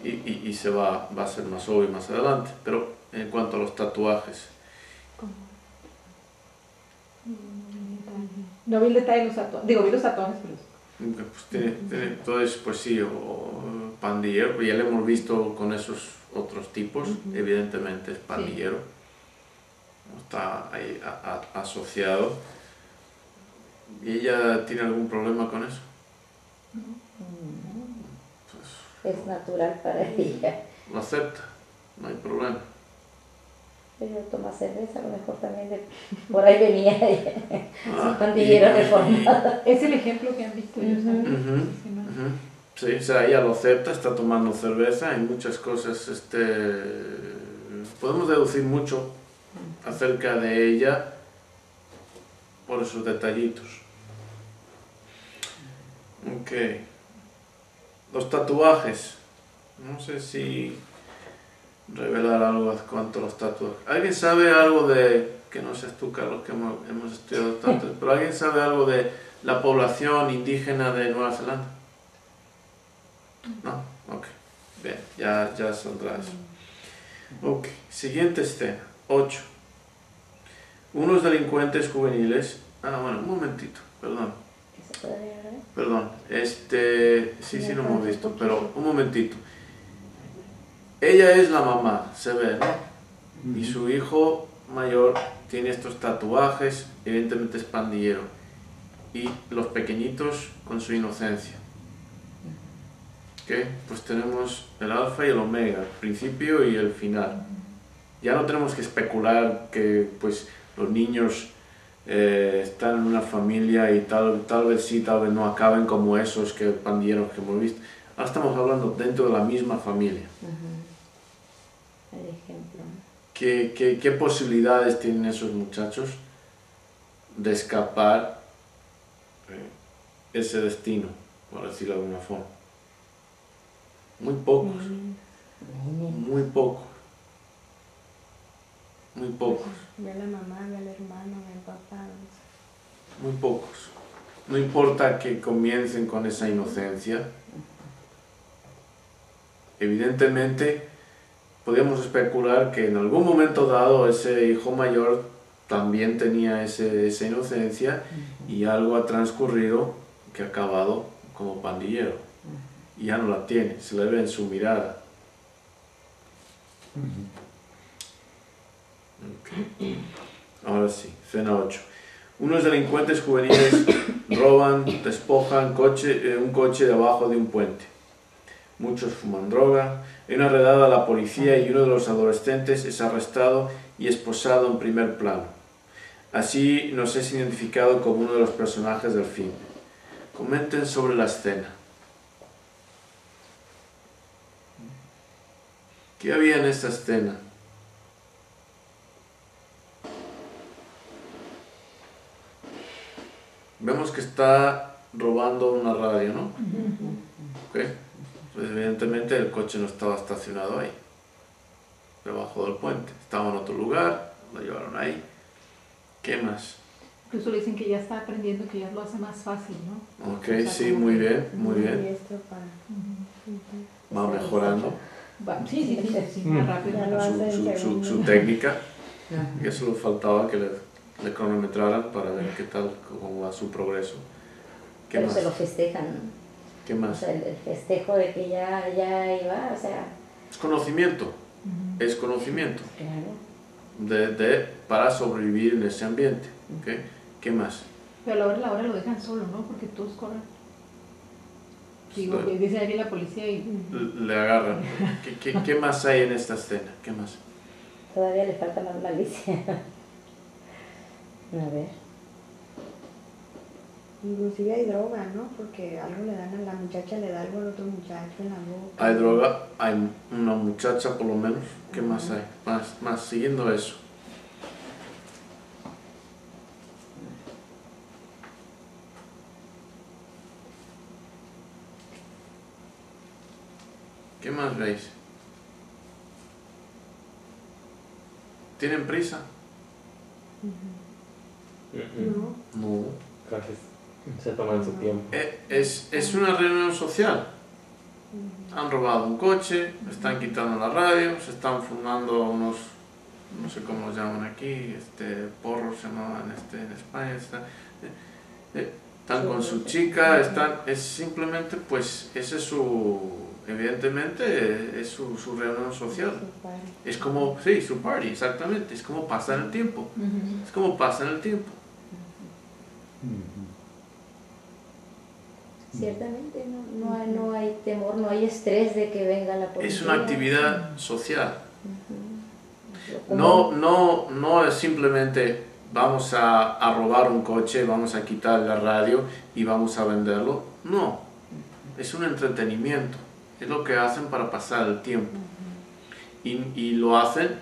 y se va a ser más obvio más adelante, pero en cuanto a los tatuajes. No vi el detalle de los tatuajes, vi los tatuajes, pero... Pues tiene, entonces, pues sí, o pandillero, ya lo hemos visto con esos otros tipos, evidentemente es pandillero, está ahí asociado. ¿Y ella tiene algún problema con eso? Pues, es natural para ella. Lo acepta, no hay problema. Pero toma cerveza, a lo mejor también por ahí venía ella. Pandillero reformado. Es el ejemplo que han visto ellos. Sí, o sea, ella lo acepta, está tomando cerveza, hay muchas cosas, podemos deducir mucho acerca de ella por esos detallitos. Ok. Los tatuajes. No sé si revelar algo cuanto a los tatuajes. ¿Alguien sabe algo de, que no seas tú, Carlos, que hemos estudiado tanto, pero alguien sabe algo de la población indígena de Nueva Zelanda? No, ok, bien, ya saldrá eso. Ok, siguiente escena, 8. Unos delincuentes juveniles, bueno, un momentito, perdón, sí lo hemos visto, pero un momentito. Ella es la mamá, se ve, ¿no? Y su hijo mayor tiene estos tatuajes, evidentemente es pandillero, y los pequeñitos con su inocencia. ¿Okay? Pues tenemos el alfa y el omega, el principio y el final. Ya no tenemos que especular que pues los niños están en una familia y tal vez sí, tal vez no acaben como esos pandilleros que hemos visto. Ahora estamos hablando dentro de la misma familia. El ejemplo. ¿Qué posibilidades tienen esos muchachos de escapar ese destino, por decirlo de alguna forma? Muy pocos, muy pocos, muy pocos. Ve a la mamá, ve al hermano, ve al papá. Muy pocos. No importa que comiencen con esa inocencia. Evidentemente, podríamos especular que en algún momento dado ese hijo mayor también tenía esa inocencia y algo ha transcurrido que ha acabado como pandillero. Y ya no la tiene, se le ve en su mirada. Okay. Ahora sí, escena 8. Unos delincuentes juveniles roban, despojan un coche debajo de un puente. Muchos fuman droga. Hay una redada a la policía y uno de los adolescentes es arrestado y esposado en primer plano. Así nos es identificado como uno de los personajes del film. Comenten sobre la escena. ¿Qué había en esta escena? Vemos que está robando una radio, ¿no? Okay. Pues evidentemente el coche no estaba estacionado ahí, debajo del puente. Estaba en otro lugar, lo llevaron ahí. ¿Qué más? Incluso le dicen que ya está aprendiendo, que ya lo hace más fácil, ¿no? Ok, o sea, sí, muy bien, muy bien. Va mejorando. Sí, más rápido. Su técnica. Y eso le faltaba que le cronometraran para ver qué tal, cómo va su progreso. Pero más? Se lo festejan, ¿no? ¿Qué más? O sea, el festejo de que ya iba, o sea... Es conocimiento, es conocimiento. Claro. Para sobrevivir en ese ambiente. ¿Okay? ¿Qué más? Pero a la hora lo dejan solo, ¿no? Porque todos corren. Digo, Sí. dice ahí la policía y... Le agarran. ¿Qué más hay en esta escena? ¿Qué más? Todavía le falta más malicia. A ver. Inclusive hay droga, ¿no? Porque algo le dan a la muchacha, le da algo al otro muchacho en la boca. Hay droga, hay una muchacha por lo menos. ¿Qué más hay? Más siguiendo eso. ¿Qué más veis? ¿Tienen prisa? ¿No? No. Creo que se toman su tiempo. Es una reunión social. Han robado un coche, están quitando la radio, se están fumando unos, no sé cómo los llaman aquí, porros se llamaban en España. Están con su chica, es simplemente, pues, ese es evidentemente, es su reunión social. Es como, sí, su party, exactamente, es como pasa en el tiempo. Es como pasa en el tiempo. Ciertamente no hay temor, no hay estrés de que venga la policía. Es una actividad social. No es simplemente vamos a robar un coche, vamos a quitar la radio y vamos a venderlo. No, es un entretenimiento. Es lo que hacen para pasar el tiempo. Y lo hacen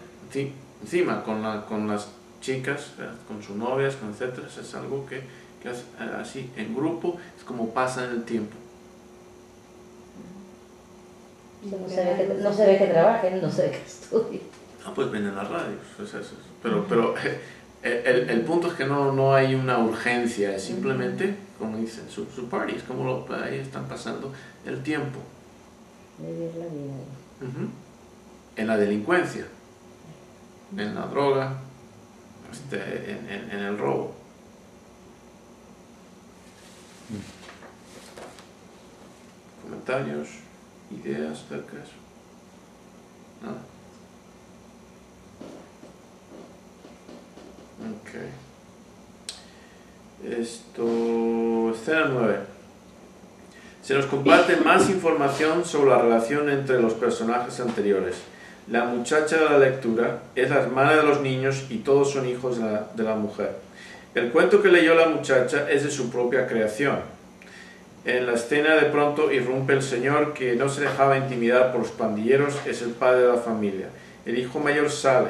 encima con las chicas, con sus novias, con etcétera. Es algo que es así, en grupo, es como pasa en el tiempo. No se ve que trabajen, no se ve que estudien. Pues ven en las radios. Pero el punto es que no hay una urgencia, es simplemente, como dicen, su party, es como ahí están pasando el tiempo. Vivir la vida. En la delincuencia, en la droga, en el robo. ¿Comentarios? ¿Ideas acerca de eso? Nada. Ok. Escena 9. Se nos comparte más información sobre la relación entre los personajes anteriores. La muchacha de la lectura es la hermana de los niños y todos son hijos de la mujer. El cuento que leyó la muchacha es de su propia creación. En la escena de pronto irrumpe el señor que no se dejaba intimidar por los pandilleros, es el padre de la familia. El hijo mayor sale.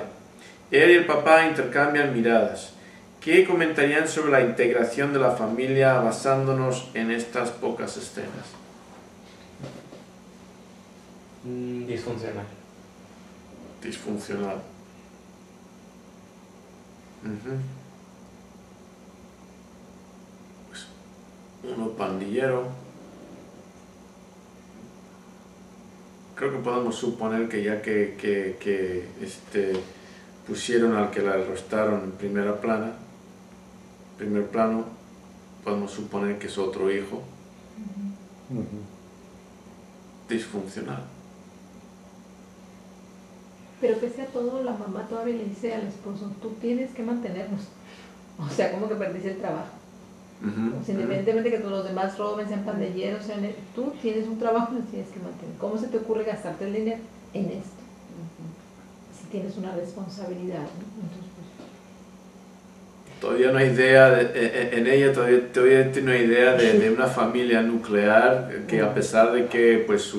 Él y el papá intercambian miradas. ¿Qué comentarían sobre la integración de la familia basándonos en estas pocas escenas? Disfuncional. Disfuncional. Pues, uno pandillero. Creo que podemos suponer que ya que pusieron al que la arrestaron en primer plano, podemos suponer que es otro hijo. Disfuncional. Pero pese a todo, la mamá todavía le dice al esposo, tú tienes que mantenernos. O sea, como que perdiste el trabajo. O sea, independientemente que todos los demás roben, sean pandilleros, tú tienes un trabajo y lo tienes que mantener. ¿Cómo se te ocurre gastarte el dinero en esto? Si tienes una responsabilidad, ¿no? Entonces, pues... Todavía no hay idea, en ella todavía tiene una idea de una familia nuclear que a pesar de que pues,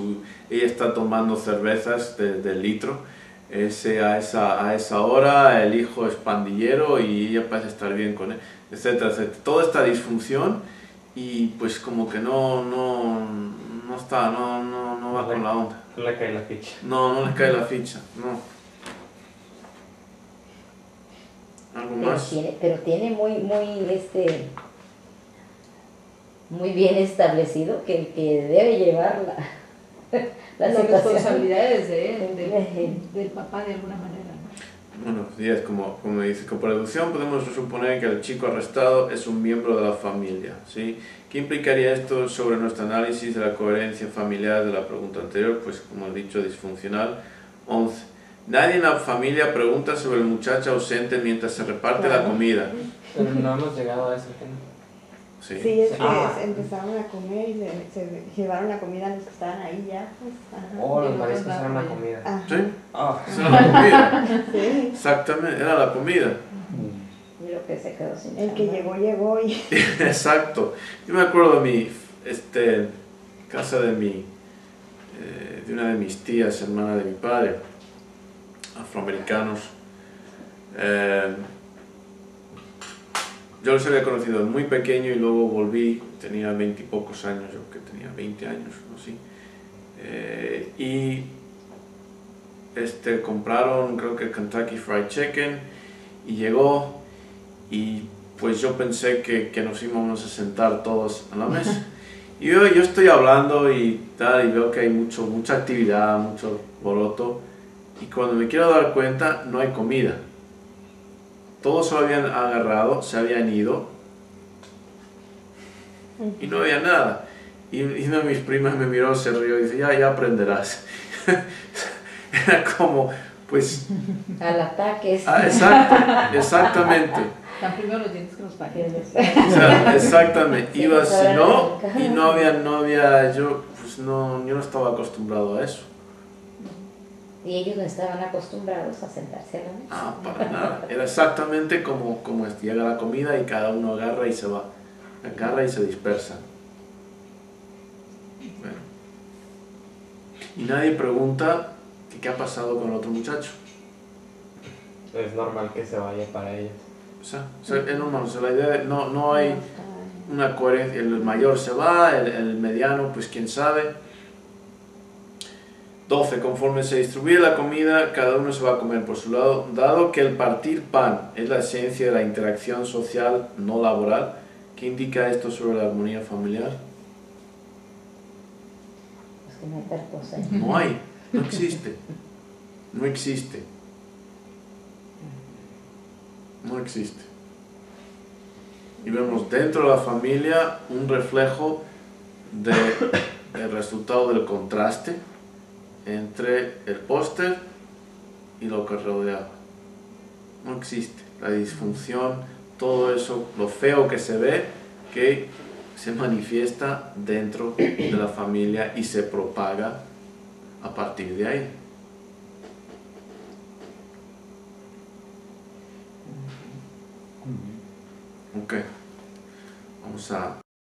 ella está tomando cervezas de litro, a esa hora el hijo es pandillero y ella parece estar bien con él, etcétera, etcétera. Toda esta disfunción y pues como que no va con la onda. No le cae la ficha. No le cae la ficha, no. ¿Algo más? Pero tiene muy bien establecido que el que debe llevar las responsabilidades de él, del papá de alguna manera, ¿no? Bueno, días, como dice, con deducción podemos suponer que el chico arrestado es un miembro de la familia, ¿sí? ¿Qué implicaría esto sobre nuestro análisis de la coherencia familiar de la pregunta anterior? Pues, como he dicho, disfuncional. 11. Nadie en la familia pregunta sobre el muchacho ausente mientras se reparte la comida. Pero no hemos llegado a ese tema. Sí, Sí, es que empezaron a comer y se llevaron la comida a los que estaban ahí ya. Pues, ajá. Oh, los mariscos eran la comida. Ajá. ¿Sí? Ah, Esa era la comida. Sí. Exactamente, era la comida. Y lo que se quedó sin El que chamba. llegó y... Exacto. Yo me acuerdo de casa de de una de mis tías, hermana de mi padre, afroamericanos. Yo los había conocido muy pequeño y luego volví, tenía 20 y pocos años, yo que tenía 20 años, ¿no? Sí. Y compraron, creo que Kentucky Fried Chicken, y llegó, y pues yo pensé que nos íbamos a sentar todos a la mesa. Y yo estoy hablando y tal, y veo que hay mucha actividad, mucho boloto, y cuando me quiero dar cuenta, no hay comida. Todos se lo habían agarrado, se habían ido, y no había nada. Y una de mis primas me miró, se rió y dice, ya aprenderás. Era como, pues... Al ataque. Exactamente. Están primero los dientes que los paquetes. O sea, exactamente. Sí, Iba si no, ahora y no había, yo no estaba acostumbrado a eso. Y ellos no estaban acostumbrados a sentarse a la mesa. Ah, para nada. Era exactamente como llega la comida y cada uno agarra y se va. Agarra y se dispersa. Bueno. Y nadie pregunta qué ha pasado con el otro muchacho. es normal que se vaya para ellos. O sea, es normal. O sea, la idea de, no hay una coherencia. El mayor se va, el mediano, pues quién sabe. 12. Conforme se distribuye la comida, cada uno se va a comer por su lado. Dado que el partir pan es la esencia de la interacción social no laboral, ¿qué indica esto sobre la armonía familiar? Es que no hay tal cosa. No hay, no existe. No existe. No existe. Y vemos dentro de la familia un reflejo del resultado del contraste entre el póster y lo que rodeaba. No existe. La disfunción, todo eso, lo feo que se ve, que se manifiesta dentro de la familia y se propaga a partir de ahí. Ok. Vamos a